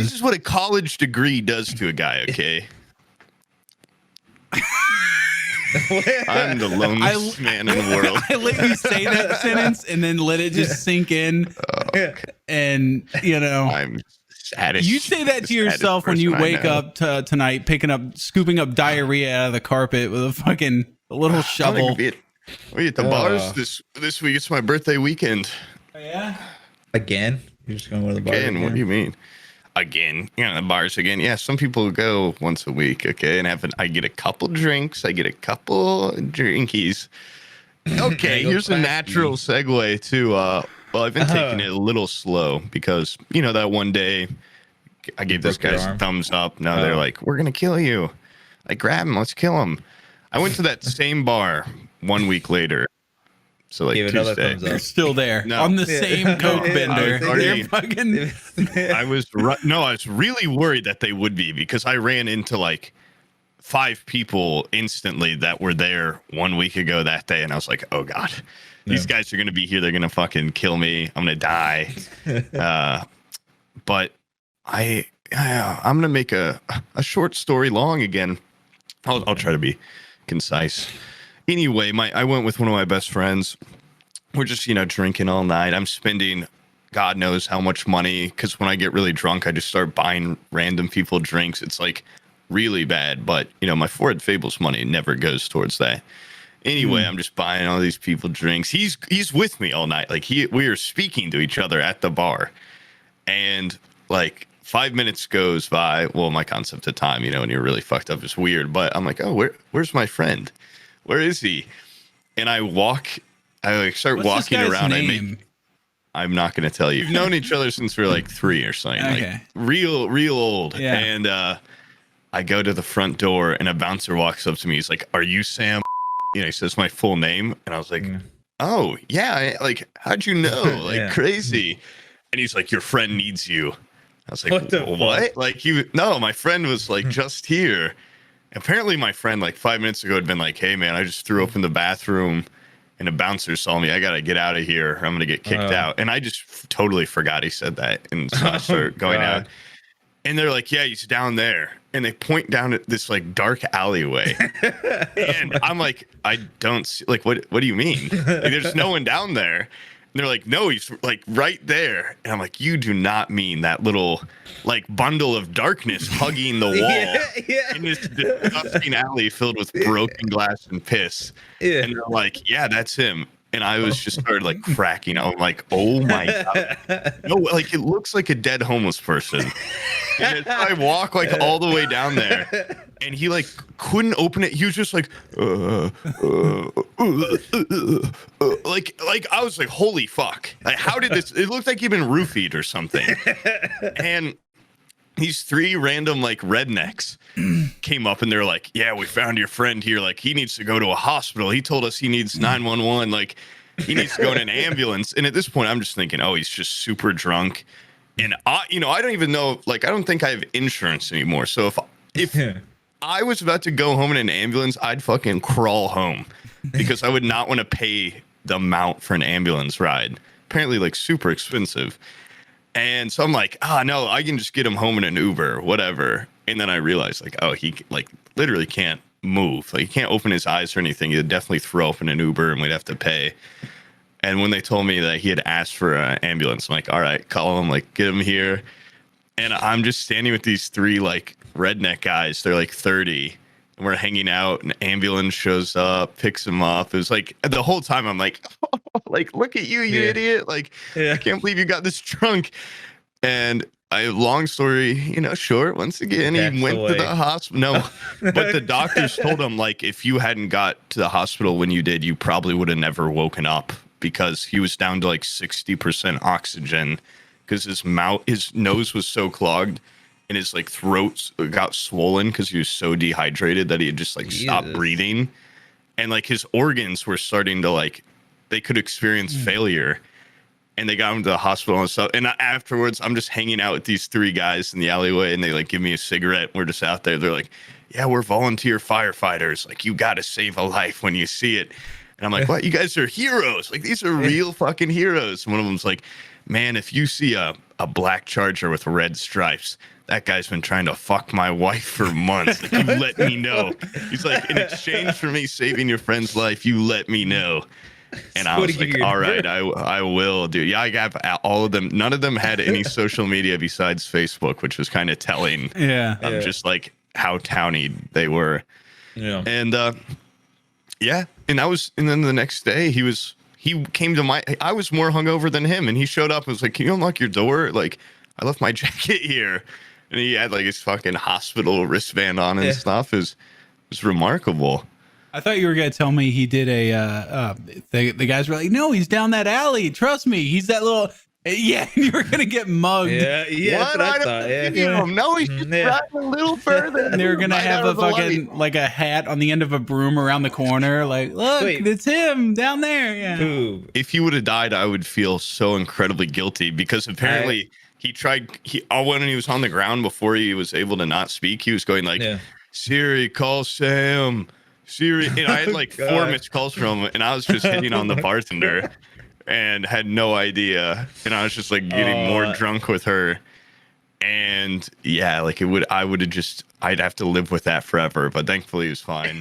This is what a college degree does to a guy, okay? I'm the loneliest man in the world. I let you say that sentence and then let it just sink in. And, I'm saddest. You say that to yourself when you wake up tonight, scooping up diarrhea out of the carpet with a little shovel. We at the bars this week. It's my birthday weekend. Oh, yeah? Again? You're just going to the bars again? What do you mean? Again, the bars again. Yeah, some people go once a week, okay, and I get a couple drinks, I get a couple drinkies. Okay, here's a natural segue to well, I've been taking it a little slow because that one day I gave this guy a thumbs up. Now they're like, we're gonna kill you. I grab him, let's kill him. I went to that same bar 1 week later. So like Tuesday, they're still there on the same Coke bender. I was really worried that they would be because I ran into like 5 people instantly that were there 1 week ago that day, and I was like, oh god, these guys are gonna be here. They're gonna fucking kill me. I'm gonna die. But I'm gonna make a short story long again. I'll try to be concise. Anyway, I went with one of my best friends. We're just, drinking all night. I'm spending God knows how much money because when I get really drunk, I just start buying random people drinks. It's like really bad, but my Ford Fables money never goes towards that. Anyway, I'm just buying all these people drinks. He's with me all night. Like we are speaking to each other at the bar, and like 5 minutes goes by. Well, my concept of time, when you're really fucked up is weird. But I'm like, oh, where's my friend? Where is he? And I start walking around. I'm not going to tell you. We've known each other since we were like 3 or something. Okay. Like real old. Yeah. And I go to the front door and a bouncer walks up to me. He's like, are you Sam? He says my full name. And I was like, oh, yeah. Like, how'd you know? Like crazy. And he's like, your friend needs you. I was like, what? Like my friend was like just here. Apparently my friend like 5 minutes ago had been like, hey man, I just threw open the bathroom and a bouncer saw me. I got to get out of here. I'm going to get kicked out. And I just totally forgot he said that. And so I start going out and they're like, yeah, he's down there. And they point down at this like dark alleyway. And I'm like, I don't see, like, what do you mean? Like, there's no one down there. And they're like, no, he's like right there. And I'm like, you do not mean that little like bundle of darkness hugging the wall in this disgusting alley filled with broken glass and piss. Yeah. And they're like, yeah, that's him. And I was just started like cracking. I'm like, oh my god, no, like it looks like a dead homeless person. And I walk like all the way down there, and he like couldn't open it. He was just like, like I was like, holy fuck! Like, how did this? It looked like he'd been roofied or something. And these 3 random like rednecks came up and they're like, yeah, we found your friend here. Like he needs to go to a hospital. He told us he needs 911. Like he needs to go in an ambulance. And at this point I'm just thinking, oh, he's just super drunk. And I don't even know, like, I don't think I have insurance anymore. So if I was about to go home in an ambulance, I'd fucking crawl home because I would not want to pay the amount for an ambulance ride. Apparently like super expensive. And so I'm like, no, I can just get him home in an Uber, whatever. And then I realized like, oh, he like literally can't move. Like he can't open his eyes or anything. He'd definitely throw up in an Uber and we'd have to pay. And when they told me that he had asked for an ambulance, I'm like, all right, call him, like get him here. And I'm just standing with these 3 like redneck guys. They're like 30. And we're hanging out, and an ambulance shows up, picks him up. It was like the whole time I'm like, oh, like, look at you, you idiot. Like, I can't believe you got this drunk. And long story, short, once again, he went to the hospital. No, but the doctors told him, like, if you hadn't got to the hospital when you did, you probably would have never woken up because he was down to like 60% oxygen because his nose was so clogged. And his like throat got swollen because he was so dehydrated that he had just like stopped breathing. And like his organs were starting to like, they could experience failure. And they got him to the hospital and stuff. And afterwards, I'm just hanging out with these 3 guys in the alleyway and they like give me a cigarette. We're just out there. They're like, yeah, we're volunteer firefighters. Like, you got to save a life when you see it. And I'm like, what? You guys are heroes. Like, these are real fucking heroes. One of them's like, man, if you see a black Charger with red stripes, that guy's been trying to fuck my wife for months. Like, you let me know. He's like, in exchange for me saving your friend's life, you let me know. And I was like, all right, I will, dude. Yeah, I got all of them. None of them had any social media besides Facebook, which was kind of telling. Yeah. Just like how towny they were. Yeah. And yeah. And then the next day he came to I was more hungover than him. And he showed up and was like, can you unlock your door? Like, I left my jacket here. And he had like his fucking hospital wristband on and stuff. It was remarkable. I thought you were gonna tell me he did the guys were like, no, he's down that alley. Trust me, he's that little. Yeah, you were gonna get mugged. Yeah, that's what I thought. Yeah. No, he's just driving a little further. And they're gonna have a fucking like a hat on the end of a broom around the corner. Like, look, it's him down there. Yeah. Poob. If he would have died, I would feel so incredibly guilty because apparently when he was on the ground before he was able to not speak, he was going like, Siri, call Sam. Siri, and I had like 4 missed calls from him, and I was just hitting on the bartender and had no idea. And I was just like getting more drunk with her. And yeah, like I'd have to live with that forever. But thankfully, it was fine.